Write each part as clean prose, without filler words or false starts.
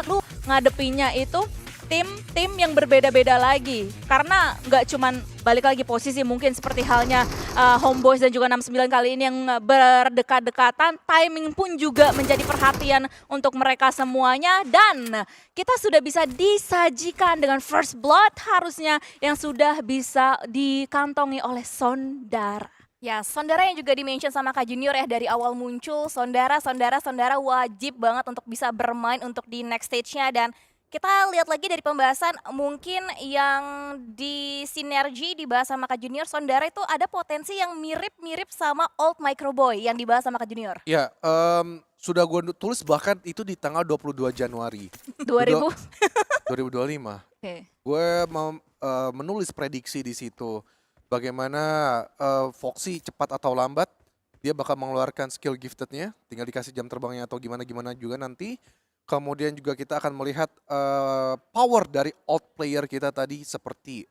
lu ngadepinnya itu tim-tim yang berbeda-beda lagi. Karena nggak cuman balik lagi posisi mungkin seperti halnya Homeboyz dan juga 69 kali ini yang berdekat-dekatan, timing pun juga menjadi perhatian untuk mereka semuanya. Dan kita sudah bisa disajikan dengan first blood harusnya yang sudah bisa dikantongi oleh Sondara. Ya, Sondara yang juga di-mention sama Kak Junior ya dari awal muncul, Sondara wajib banget untuk bisa bermain untuk di next stage-nya. Dan kita lihat lagi dari pembahasan mungkin yang di sinergi dibahas sama Kak Junior, Sondara itu ada potensi yang mirip-mirip sama Old Microboy yang dibahas sama Kak Junior. Ya, sudah gue tulis bahkan itu di tanggal 22 Januari 2000. 2025. Oke. Gue mau menulis prediksi di situ. Bagaimana Foxy cepat atau lambat dia bakal mengeluarkan skill giftednya, tinggal dikasih jam terbangnya atau gimana juga nanti. Kemudian juga kita akan melihat power dari old player kita tadi seperti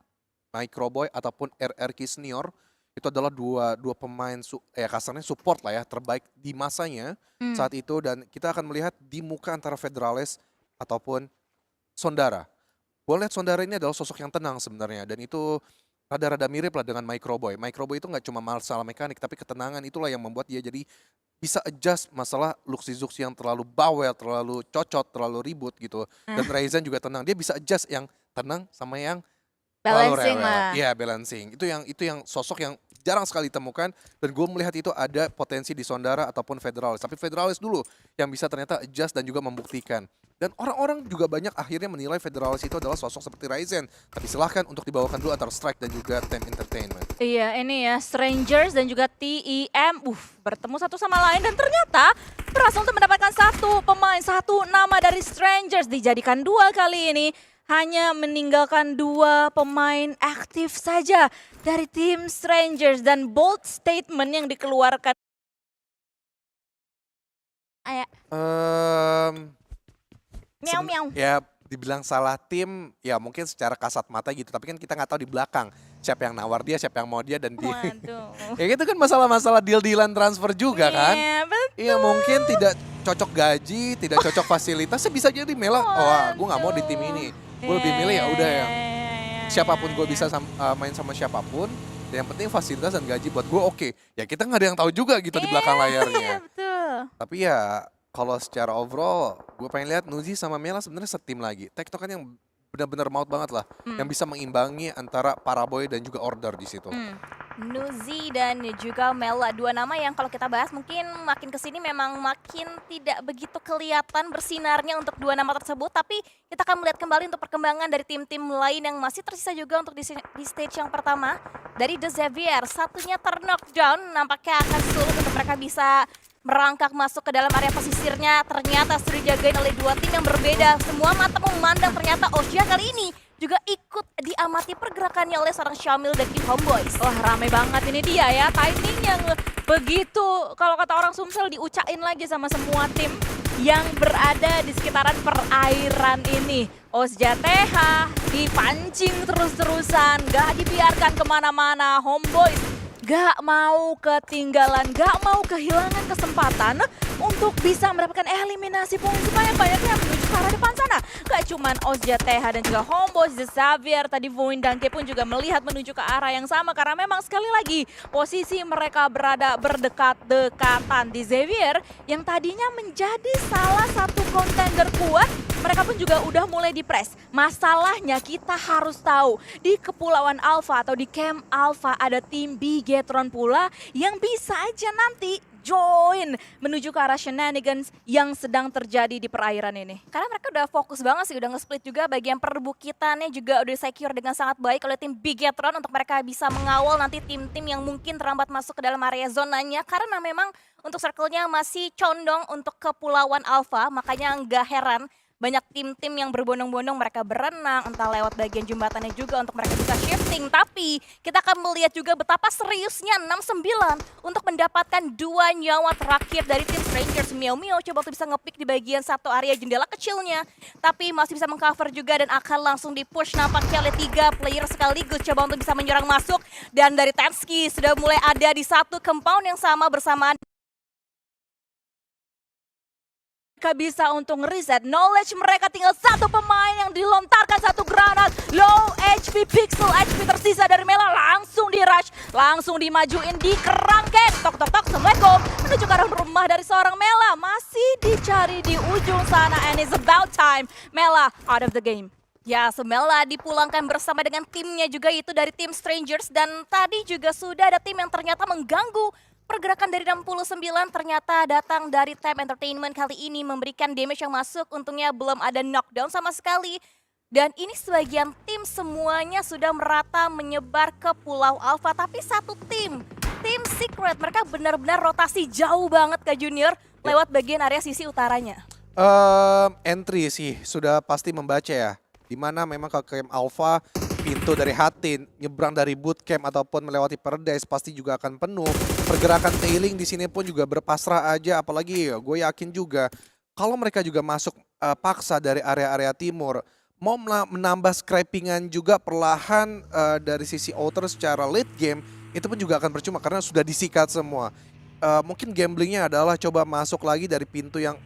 Microboy ataupun RRQ Senior. Itu adalah dua pemain kasarnya support lah ya terbaik di masanya saat itu, dan kita akan melihat di muka antara Federales ataupun Sondara. Gue lihat Sondara ini adalah sosok yang tenang sebenarnya, dan itu rada-rada mirip lah dengan Microboy. Microboy itu nggak cuma masalah mekanik, tapi ketenangan itulah yang membuat dia jadi bisa adjust masalah Luxy-Zuxi yang terlalu bawel, terlalu cocot, terlalu ribut gitu. Dan Ryzen juga tenang, dia bisa adjust yang tenang sama yang Balancing rewel. lah. Iya, balancing. Itu yang sosok yang jarang sekali ditemukan, dan gue melihat itu ada potensi di Sondara ataupun Federalis. Tapi Federalis dulu yang bisa ternyata adjust dan juga membuktikan. Dan orang-orang juga banyak akhirnya menilai Federalis itu adalah sosok seperti Ryzen. Tapi silahkan untuk dibawakan dulu antara Strike dan juga Time Entertainment. Iya, ini ya Strangers dan juga TEM bertemu satu sama lain dan ternyata berhasil untuk mendapatkan satu pemain, satu nama dari Strangers dijadikan dua kali ini. Hanya meninggalkan dua pemain aktif saja dari tim Strangers, dan bold statement yang dikeluarkan. Miau. Ya dibilang salah tim, ya mungkin secara kasat mata gitu. Tapi kan kita nggak tahu di belakang siapa yang nawar dia, siapa yang mau dia, dan dia. Waduh. Ya itu kan masalah-masalah deal-dealan transfer juga kan. Iya, betul. Iya mungkin tidak cocok gaji, tidak cocok fasilitas, bisa jadi Mela, gue nggak mau di tim ini. Gue lebih milih ya udah yang siapapun gue bisa main sama siapapun. Yang penting fasilitas dan gaji buat gue oke. Ya kita nggak ada yang tahu juga gitu di belakang layarnya. Betul. Tapi ya kalau secara overall, gue pengen lihat Nuzi sama Mela sebenarnya setim lagi. Tektokan yang benar-benar maut banget lah, yang bisa mengimbangi antara Paraboy dan juga Order di situ. Nuzi dan juga Mela, dua nama yang kalau kita bahas mungkin makin kesini memang makin tidak begitu kelihatan bersinarnya untuk dua nama tersebut. Tapi kita akan melihat kembali untuk perkembangan dari tim-tim lain yang masih tersisa juga untuk di stage yang pertama. Dari The Xavier, satunya ter-knockdown, nampaknya akan sulit untuk mereka bisa merangkak masuk ke dalam area pesisirnya. Ternyata sudah dijagain oleh dua tim yang berbeda. Semua mata memandang ternyata Osya kali ini juga ikut diamati pergerakannya oleh seorang Syamil dan tim Homeboyz. Wah, rame banget ini dia ya, timing yang begitu kalau kata orang Sumsel diucain lagi sama semua tim yang berada di sekitaran perairan ini. Osja TH dipancing terus-terusan, gak dibiarkan kemana-mana. Homeboyz gak mau ketinggalan, gak mau kehilangan kesempatan untuk bisa mendapatkan eliminasi poin sebanyak-banyaknya menuju ke arah depan sana. Gak cuman Osja TH dan juga Homeboyz, The Xavier, tadi Voin Dangke pun juga melihat menuju ke arah yang sama. Karena memang sekali lagi posisi mereka berada berdekat-dekatan. Di Xavier yang tadinya menjadi salah satu kontender kuat, mereka pun juga udah mulai di-press. Masalahnya kita harus tahu, di Kepulauan Alpha atau di Camp Alpha ada tim Bigetron pula yang bisa aja nanti join menuju ke arah shenanigans yang sedang terjadi di perairan ini. Karena mereka udah fokus banget sih, udah nge-split juga bagian perbukitannya juga udah secure dengan sangat baik oleh tim Bigetron untuk mereka bisa mengawal nanti tim-tim yang mungkin terlambat masuk ke dalam area zonanya. Karena memang untuk circle-nya masih condong untuk Kepulauan Alpha, makanya nggak heran banyak tim-tim yang berbondong-bondong mereka berenang, entah lewat bagian jembatannya juga untuk mereka bisa shifting. Tapi kita akan melihat juga betapa seriusnya 69 untuk mendapatkan dua nyawa terakhir dari tim Strangers. Miao coba untuk bisa nge-pick di bagian satu area jendela kecilnya. Tapi masih bisa mengcover juga dan akan langsung di-push nampaknya oleh 3 player sekaligus. Coba untuk bisa menyerang masuk. Dan dari Tensky sudah mulai ada di satu compound yang sama bersamaan mereka bisa untuk reset knowledge mereka, tinggal satu pemain yang dilontarkan satu granat, low HP, pixel HP tersisa dari Mela, langsung di rush, langsung dimajuin di kerangkeng, tok tok tok, assalamualaikum, menuju ke arah rumah dari seorang Mela, masih dicari di ujung sana, and it's about time Mela out of the game. Ya, Semela dipulangkan bersama dengan timnya juga, itu dari tim Strangers. Dan tadi juga sudah ada tim yang ternyata mengganggu pergerakan dari 69, ternyata datang dari Time Entertainment kali ini memberikan damage yang masuk. Untungnya belum ada knockdown sama sekali. Dan ini sebagian tim semuanya sudah merata menyebar ke Pulau Alpha. Tapi satu tim Secret, mereka benar-benar rotasi jauh banget ke Junior lewat bagian area sisi utaranya. Entry sih sudah pasti membaca ya. Dimana memang ke camp Alpha, pintu dari Hatin, nyebrang dari bootcamp ataupun melewati Paradise pasti juga akan penuh. Pergerakan tailing di sini pun juga berpasrah aja, apalagi gue yakin juga kalau mereka juga masuk paksa dari area-area timur, mau menambah scrapingan juga perlahan dari sisi outer secara late game, itu pun juga akan percuma karena sudah disikat semua. Mungkin gamblingnya adalah coba masuk lagi dari pintu yang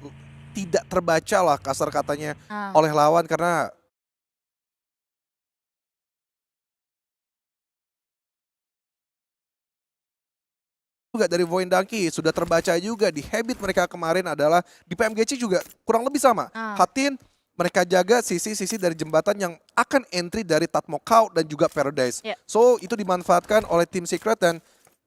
tidak terbaca lah kasar katanya oleh lawan, karena juga dari Voin Donkey sudah terbaca juga di habit mereka kemarin adalah di PMGC juga kurang lebih sama. Hatin mereka jaga sisi-sisi dari jembatan yang akan entry dari Tatmokau dan juga Paradise. So itu dimanfaatkan oleh tim Secret dan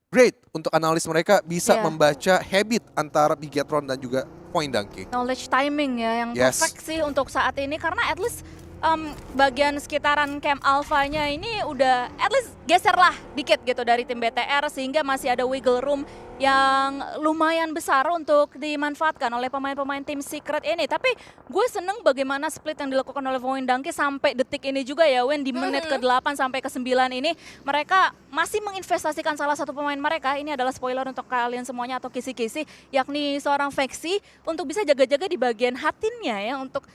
great untuk analis mereka bisa membaca habit antara Bigetron dan juga Voin Donkey. Knowledge timing ya yang perfect sih untuk saat ini, karena at least bagian sekitaran camp Alpha-nya ini udah at least geser lah dikit gitu dari tim BTR, sehingga masih ada wiggle room yang lumayan besar untuk dimanfaatkan oleh pemain-pemain tim Secret ini. Tapi gue seneng bagaimana split yang dilakukan oleh Voin Donkey sampai detik ini juga ya, Wen, di menit ke-8 sampai ke-9 ini mereka masih menginvestasikan salah satu pemain mereka. Ini adalah spoiler untuk kalian semuanya atau kisi-kisi, yakni seorang Veksi, untuk bisa jaga-jaga di bagian hatinnya ya, untuk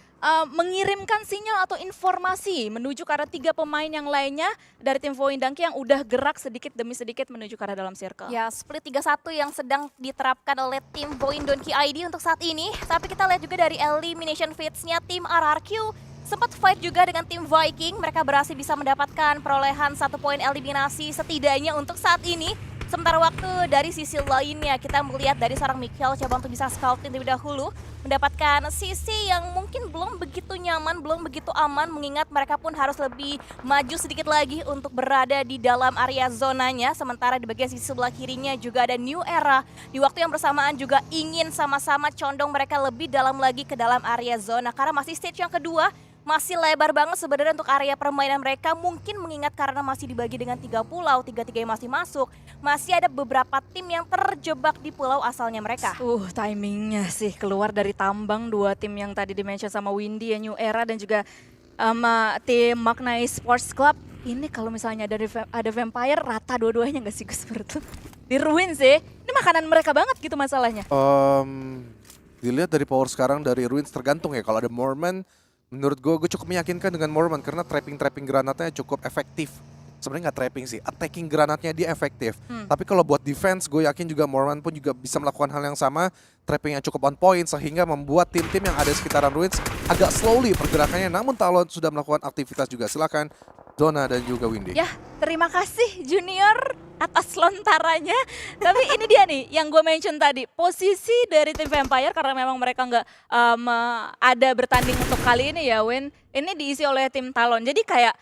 mengirimkan sinyal atau informasi menuju ke arah 3 pemain yang lainnya dari tim Voin Donkey yang udah gerak sedikit demi sedikit menuju ke arah dalam circle. Ya, split 3-1 yang sedang diterapkan oleh tim Voin Donkey ID untuk saat ini. Tapi kita lihat juga dari elimination phase-nya tim RRQ sempat fight juga dengan tim Viking. Mereka berhasil bisa mendapatkan perolehan 1 poin eliminasi setidaknya untuk saat ini. Sementara waktu dari sisi lainnya kita melihat dari seorang Mikhail coba untuk bisa scouting terlebih dahulu, mendapatkan sisi yang mungkin belum begitu nyaman, belum begitu aman, mengingat mereka pun harus lebih maju sedikit lagi untuk berada di dalam area zonanya. Sementara di bagian sisi sebelah kirinya juga ada New Era, di waktu yang bersamaan juga ingin sama-sama condong mereka lebih dalam lagi ke dalam area zona, karena masih stage yang kedua. Masih lebar banget sebenarnya untuk area permainan mereka, mungkin mengingat karena masih dibagi dengan 3 pulau, 3-3 yang masih masuk, masih ada beberapa tim yang terjebak di pulau asalnya mereka. Timingnya sih keluar dari tambang 2 tim yang tadi dimention sama Windy ya, New Era dan juga tim Magna Sports Club. Ini kalau misalnya ada Vampire, rata dua-duanya nggak sih Gus menurut? Di Ruin sih, ini makanan mereka banget gitu masalahnya. Dilihat dari power sekarang dari Ruins tergantung ya, kalau ada Mormon, menurut gue cukup meyakinkan dengan Mormon karena trapping granatnya cukup efektif. Sebenarnya nggak trapping sih, attacking granatnya dia efektif. Tapi kalau buat defense, gue yakin juga Mormon pun juga bisa melakukan hal yang sama. Trapping yang cukup on point sehingga membuat tim-tim yang ada di sekitaran Ruins agak slowly pergerakannya. Namun Talon sudah melakukan aktivitas juga. Silakan Dona dan juga Windy. Ya, terima kasih Junior atas lontarannya. Tapi ini dia nih yang gue mention tadi, posisi dari tim Vampire karena memang mereka nggak ada bertanding untuk kali ini ya, Win. Ini diisi oleh tim Talon. Jadi kayak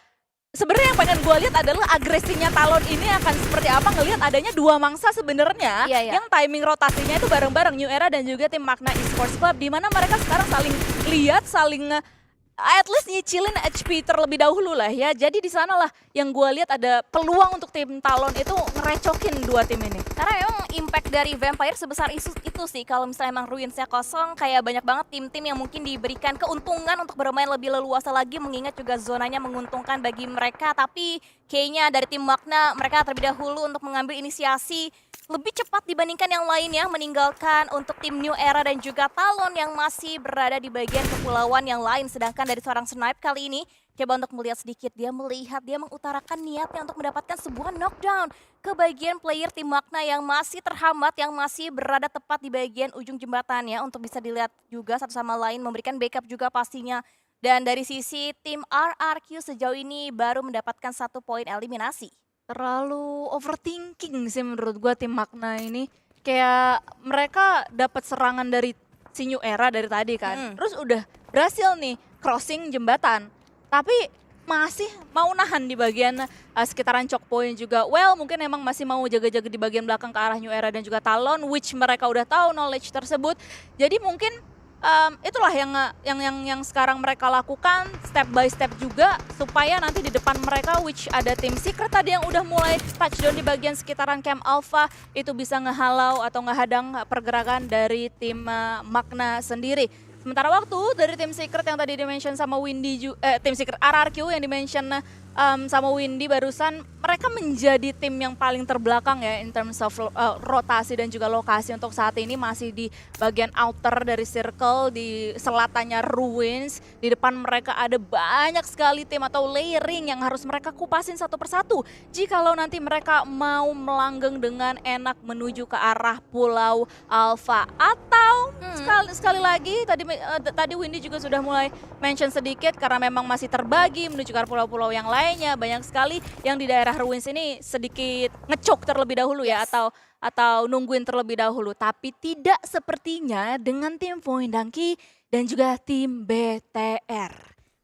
sebenarnya yang pengen gue lihat adalah agresinya Talon ini akan seperti apa, ngelihat adanya 2 mangsa sebenarnya yang timing rotasinya itu bareng-bareng, New Era dan juga tim Magna Esports Club, di mana mereka sekarang saling lihat, saling at least nyicilin HP terlebih dahulu lah ya. Jadi di sana lah yang gue lihat ada peluang untuk tim Talon itu ngerecokin 2 tim ini. Karena memang impact dari Vampire sebesar itu sih, kalau misalnya emang Ruinsnya kosong, kayak banyak banget tim-tim yang mungkin diberikan keuntungan untuk bermain lebih leluasa lagi, mengingat juga zonanya menguntungkan bagi mereka. Tapi Kayaknya dari tim Magna mereka terlebih dahulu untuk mengambil inisiasi lebih cepat dibandingkan yang lainnya, meninggalkan untuk tim New Era dan juga Talon yang masih berada di bagian kepulauan yang lain. Sedangkan dari seorang Snipe kali ini, coba untuk melihat sedikit, dia mengutarakan niatnya untuk mendapatkan sebuah knockdown ke bagian player tim Magna yang masih terhambat, yang masih berada tepat di bagian ujung jembatannya untuk bisa dilihat juga satu sama lain, memberikan backup juga pastinya. Dan dari sisi tim RRQ sejauh ini baru mendapatkan 1 poin eliminasi. Terlalu overthinking sih menurut gua tim Magna ini. Kayak mereka dapat serangan dari si New Era dari tadi kan. Terus udah berhasil nih crossing jembatan. Tapi masih mau nahan di bagian sekitaran choke point juga. Well, mungkin emang masih mau jaga-jaga di bagian belakang ke arah New Era dan juga Talon, which mereka udah tahu knowledge tersebut. Jadi mungkin itulah yang sekarang mereka lakukan step by step juga supaya nanti di depan mereka which ada tim Secret tadi yang udah mulai touchdown di bagian sekitaran Camp Alpha itu bisa ngehalau atau ngehadang pergerakan dari tim Magna sendiri. Sementara waktu dari tim Secret yang tadi dimention sama Windy, tim Secret RRQ yang dimention sama Windy barusan, mereka menjadi tim yang paling terbelakang ya in terms of rotasi dan juga lokasi untuk saat ini masih di bagian outer dari circle, di selatannya Ruins. Di depan mereka ada banyak sekali tim atau layering yang harus mereka kupasin satu persatu jikalau nanti mereka mau melanggeng dengan enak menuju ke arah Pulau Alpha. Atau sekali lagi tadi Windy juga sudah mulai mention sedikit karena memang masih terbagi menuju ke arah pulau-pulau yang lainnya, banyak sekali yang di daerah Ruins ini sedikit ngecok terlebih dahulu ya atau nungguin terlebih dahulu, tapi tidak sepertinya dengan tim Voindanki dan juga tim BTR.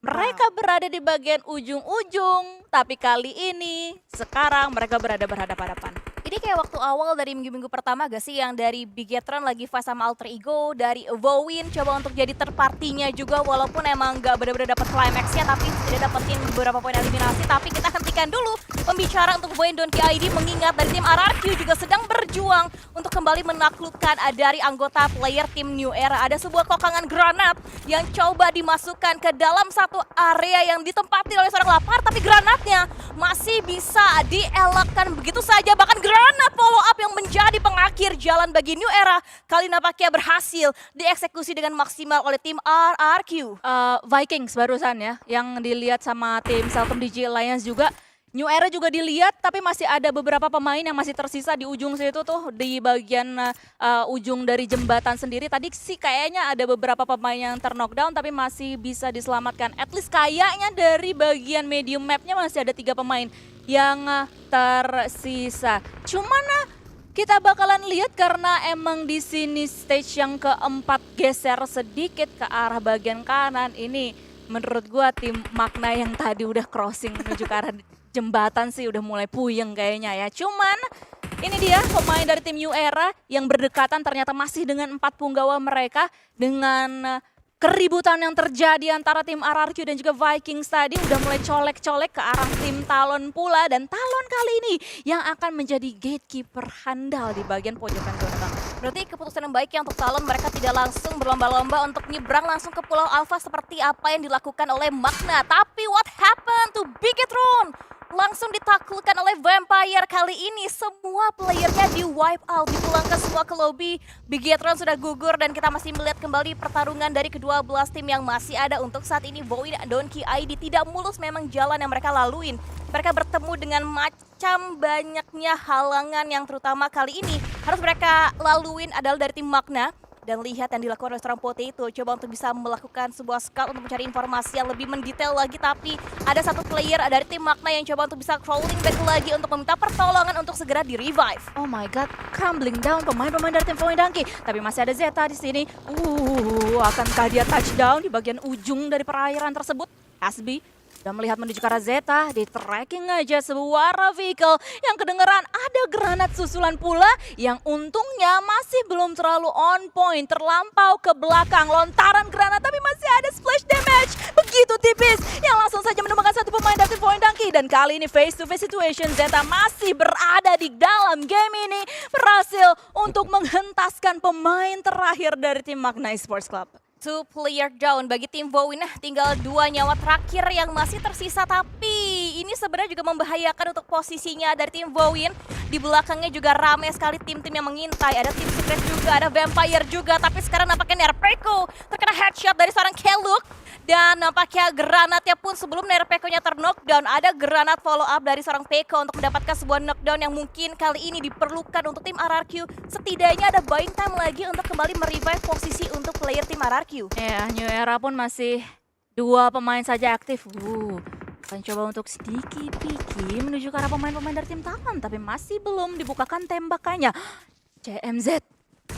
Mereka berada di bagian ujung-ujung, tapi kali ini sekarang mereka berada berhadapan-hadapan. Ini kayak waktu awal dari minggu-minggu pertama gak sih yang dari Bigetron lagi fight sama Alter Ego, dari Vowin coba untuk jadi third partinya juga walaupun emang gak benar-benar dapat climax-nya tapi tidak dapetin beberapa poin eliminasi. Tapi kita hentikan dulu pembicara untuk Boy Donkey ID mengingat dari tim RRQ juga sedang berjuang untuk kembali menaklukkan dari anggota player tim New Era. Ada sebuah kokangan granat yang coba dimasukkan ke dalam satu area yang ditempati oleh seorang lapar, tapi granatnya masih bisa dielakkan begitu saja, bahkan granat follow up yang menjadi pengakhir jalan bagi New Era kali nampaknya berhasil dieksekusi dengan maksimal oleh tim RRQ. Vikings barusan ya, yang dilihat sama tim Seltom DJ Alliance juga. New Era juga dilihat, tapi masih ada beberapa pemain yang masih tersisa di ujung situ tuh, di bagian ujung dari jembatan sendiri. Tadi sih kayaknya ada beberapa pemain yang terknockdown, tapi masih bisa diselamatkan. At least kayaknya dari bagian medium mapnya masih ada 3 pemain yang tersisa. Cuman kita bakalan lihat karena emang di sini stage yang keempat geser sedikit ke arah bagian kanan ini. Menurut gua tim Magna yang tadi udah crossing menuju ke arah jembatan sih udah mulai puyeng kayaknya ya. Cuman ini dia pemain dari tim New Era yang berdekatan ternyata masih dengan 4 punggawa mereka. Dengan keributan yang terjadi antara tim RRQ dan juga Vikings tadi udah mulai colek-colek ke arah tim Talon pula. Dan Talon kali ini yang akan menjadi gatekeeper handal di bagian pojokan zona. Berarti keputusan yang baik ya untuk Talon, mereka tidak langsung berlomba-lomba untuk nyebrang langsung ke Pulau Alpha seperti apa yang dilakukan oleh Magna. Tapi what happened to Bigetron? Langsung ditaklukkan oleh Vampire kali ini. Semua playernya di wipe out, dipulangkan semua ke lobby. Bigetron sudah gugur dan kita masih melihat kembali pertarungan dari kedua belas tim yang masih ada untuk saat ini. Boy dan Donkey ID tidak mulus memang jalan yang mereka laluin. Mereka bertemu dengan macam banyaknya halangan yang terutama kali ini harus mereka laluin adalah dari tim Magna. Dan lihat yang dilakukan oleh seorang Potato, coba untuk bisa melakukan sebuah scout untuk mencari informasi yang lebih mendetail lagi. Tapi ada satu player dari tim Magna yang coba untuk bisa crawling back lagi untuk meminta pertolongan untuk segera di-revive. Oh my god, crumbling down pemain-pemain dari tim Voindanki. Tapi masih ada Zeta di sini. Akankah dia touchdown di bagian ujung dari perairan tersebut? Asbi dan melihat menuju ke arah Zeta, di tracking aja sebuah vehicle yang kedengeran ada granat susulan pula yang untungnya masih belum terlalu on point, terlampau ke belakang lontaran granat tapi masih ada splash damage begitu tipis yang langsung saja menemukan satu pemain dari Voindanki. Dan kali ini face to face situation, Zeta masih berada di dalam game ini, berhasil untuk menghentaskan pemain terakhir dari tim Magna Esports Club. 2 player down bagi tim Vowin. Tinggal 2 nyawa terakhir yang masih tersisa, tapi ini sebenarnya juga membahayakan untuk posisinya dari tim Vowin. Di belakangnya juga ramai sekali tim-tim yang mengintai. Ada tim Secret juga, ada Vampire juga. Tapi sekarang nampaknya Nerpeko terkena headshot dari seorang Keluk. Dan nampaknya granatnya pun sebelum Nerpeko-nya terknockdown, ada granat follow up dari seorang Peko untuk mendapatkan sebuah knockdown yang mungkin kali ini diperlukan untuk tim RRQ. Setidaknya ada buying time lagi untuk kembali merevive posisi untuk player tim RRQ. Ya, New Era pun masih 2 pemain saja aktif. Akan coba untuk sedikit piki menuju ke arah pemain-pemain dari tim Talon, tapi masih belum dibukakan tembakannya. CMZ,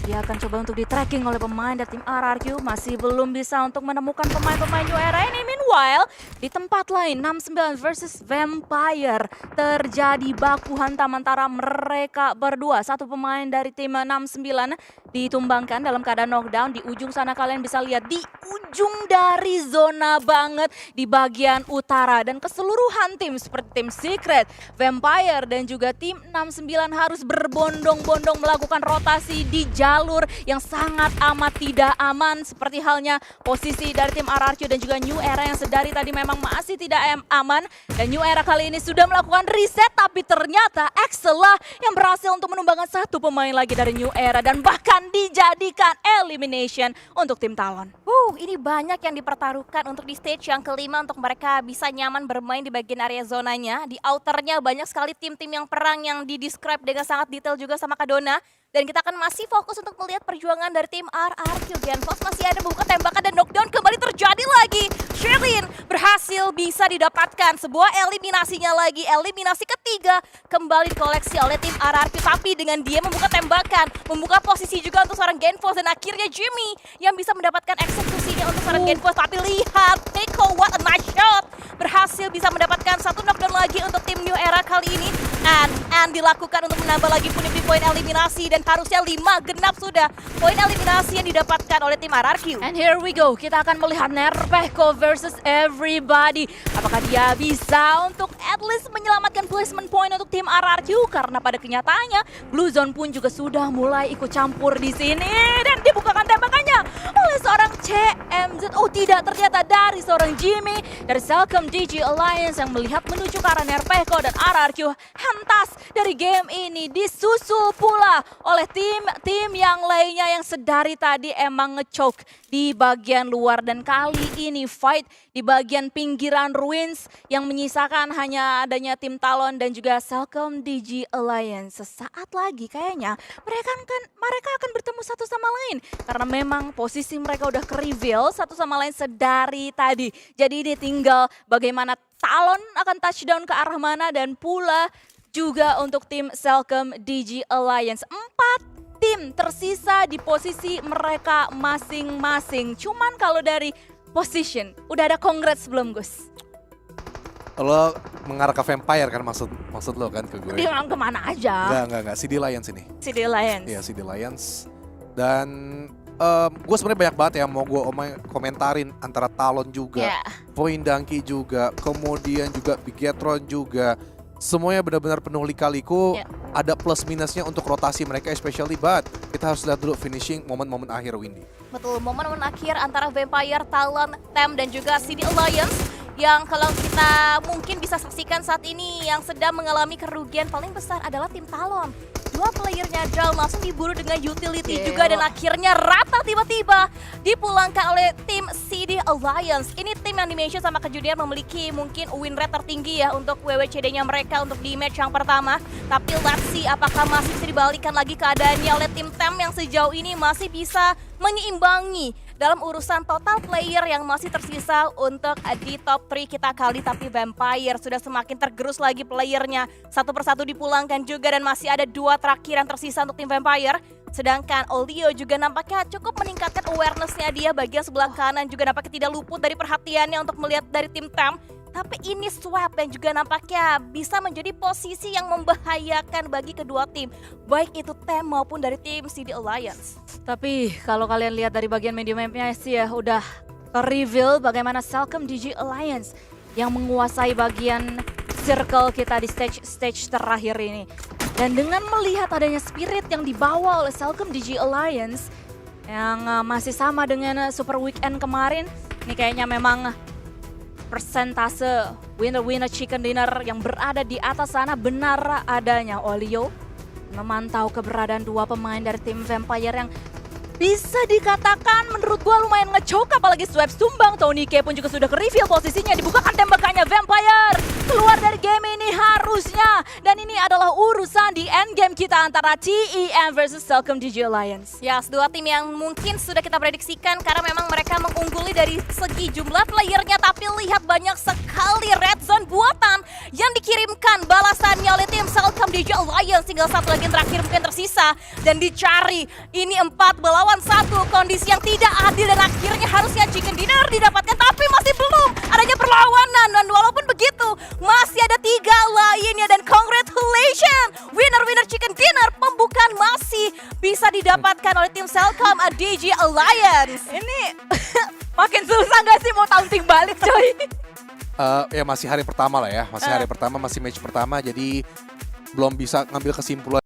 dia akan coba untuk di-tracking oleh pemain dari tim RRQ, masih belum bisa untuk menemukan pemain-pemain New Era ini. Meanwhile, di tempat lain 69 versus Vampire terjadi baku hantam antara mereka berdua. Satu pemain dari tim 69 ditumbangkan dalam keadaan knockdown. Di ujung sana kalian bisa lihat, di ujung dari zona banget di bagian utara. Dan keseluruhan tim seperti tim Secret, Vampire dan juga tim 69 harus berbondong-bondong melakukan rotasi di jalur yang sangat amat tidak aman. Seperti halnya posisi dari tim RRQ dan juga New Era yang sedari tadi memang masih tidak aman. Dan New Era kali ini sudah melakukan reset, tapi ternyata Axel lah yang berhasil untuk menumbangkan satu pemain lagi dari New Era. Dan bahkan dijadikan elimination untuk tim Talon. Ini banyak yang dipertaruhkan untuk di stage yang kelima untuk mereka bisa nyaman bermain di bagian area zonanya. Di outernya banyak sekali tim-tim yang perang yang didescribe dengan sangat detail juga sama Kadona. Dan kita akan masih fokus untuk melihat perjuangan dari tim RRQ. Genfox masih ada membuka tembakan dan knockdown kembali terjadi lagi. Sherlyn berhasil bisa didapatkan sebuah eliminasinya lagi. Eliminasi ketiga kembali dikoleksi oleh tim RRQ. Tapi dengan dia membuka tembakan, membuka posisi juga untuk seorang Genfox. Dan akhirnya Jimmy yang bisa mendapatkan eksekusinya untuk seorang Genfox. Tapi lihat, Neko, what a nice shot. Berhasil bisa mendapatkan satu knockdown lagi untuk tim New Era kali ini. And dilakukan untuk menambah lagi punya poin eliminasi. Dan harusnya 5 genap sudah poin eliminasi yang didapatkan oleh tim RRQ. And here we go, kita akan melihat Nerpeko versus everybody. Apakah dia bisa untuk at least menyelamatkan placement point untuk tim RRQ? Karena pada kenyataannya Blue Zone pun juga sudah mulai ikut campur di sini. Dan dibukakan tembakannya oleh seorang CMZ. Oh tidak, ternyata dari seorang Jimmy dari Celcom DG Alliance yang melihat menuju ke arah Nerpeko. Dan RRQ hentas dari game ini disusul pula oleh tim yang lainnya yang sedari tadi emang ngechoke di bagian luar. Dan kali ini fight di bagian pinggiran ruins yang menyisakan hanya adanya tim Talon dan juga Celcom DG Alliance. Sesaat lagi kayaknya mereka akan bertemu satu sama lain karena memang posisi mereka udah ke-reveal satu sama lain sedari tadi. Jadi ini tinggal bagaimana Talon akan touchdown ke arah mana dan pula juga untuk tim Celcom DG Alliance. 4 tim tersisa di posisi mereka masing-masing. Cuman kalau dari position, udah ada congrats belum Gus? Lo mengarah ke Vampire kan maksud lo kan ke gue? Dia orang kemana aja? Enggak. CD Lions ini. CD Lions. Iya, CD Lions. Dan gue sebenarnya banyak banget ya mau gue komentarin antara Talon juga, Point Donkey juga, kemudian juga Bigetron juga. Semuanya benar-benar penuh lika-liku, ada plus minusnya untuk rotasi mereka especially, but kita harus lihat dulu finishing momen-momen akhir Windy. Betul, momen-momen akhir antara Vampire, Talon, TEM dan juga CD Alliance yang kalau kita mungkin bisa saksikan saat ini yang sedang mengalami kerugian paling besar adalah tim Talon. 2 playernya down langsung diburu dengan utility juga dan akhirnya rata tiba-tiba dipulangkan oleh tim CD Alliance. Ini tim yang dimention sama Kejunior memiliki mungkin win rate tertinggi ya untuk WWCD-nya mereka untuk di match yang pertama. Tapi let's see apakah masih bisa dibalikan lagi keadaannya oleh tim TEM yang sejauh ini masih bisa menyeimbangi dalam urusan total player yang masih tersisa untuk di top 3 kita kali. Tapi Vampire sudah semakin tergerus lagi playernya. Satu persatu dipulangkan juga dan masih ada 2 terakhir yang tersisa untuk tim Vampire. Sedangkan Olio juga nampaknya cukup meningkatkan awareness-nya dia bagian sebelah kanan. Juga nampaknya tidak luput dari perhatiannya untuk melihat dari tim TEM. Tapi ini swap dan juga nampaknya bisa menjadi posisi yang membahayakan bagi kedua tim. Baik itu TEM maupun dari tim CD Alliance. Tapi kalau kalian lihat dari bagian media mapnya sih ya udah reveal bagaimana Celcom DG Alliance yang menguasai bagian circle kita di stage terakhir ini. Dan dengan melihat adanya spirit yang dibawa oleh Celcom DG Alliance yang masih sama dengan Super Weekend kemarin, ini kayaknya memang persentase winner chicken dinner yang berada di atas sana benar adanya. Olio memantau keberadaan dua pemain dari tim Vampire yang bisa dikatakan menurut gua lumayan ngechoke, apalagi Swipe tumbang. Tony K pun juga sudah ke-reveal posisinya, dibukakan tembakannya. Vampire keluar dari game ini harusnya. Dan ini adalah urusan di endgame kita antara TEM versus Telkom DJ Alliance. Ya, dua tim yang mungkin sudah kita prediksikan karena memang mereka mengungguli dari segi jumlah playernya, tapi lihat banyak sekali red zone buatan yang dikirimkan balasannya oleh tim Telkom DJ Alliance. Tinggal satu lagi yang terakhir mungkin tersisa dan dicari. Ini 4 melawan 1, kondisi yang tidak adil dan akhirnya harusnya chicken dinner didapatkan, tapi masih belum adanya perlawanan. Dan walaupun begitu masih ada 3 lainnya dan congratulations, winner chicken dinner pembukaan masih bisa didapatkan oleh tim Telkom DJ Alliance. Ini makin susah gak sih mau taunting balik coy? Ya masih hari pertama lah ya, masih hari pertama, masih match pertama, jadi belum bisa ngambil kesimpulan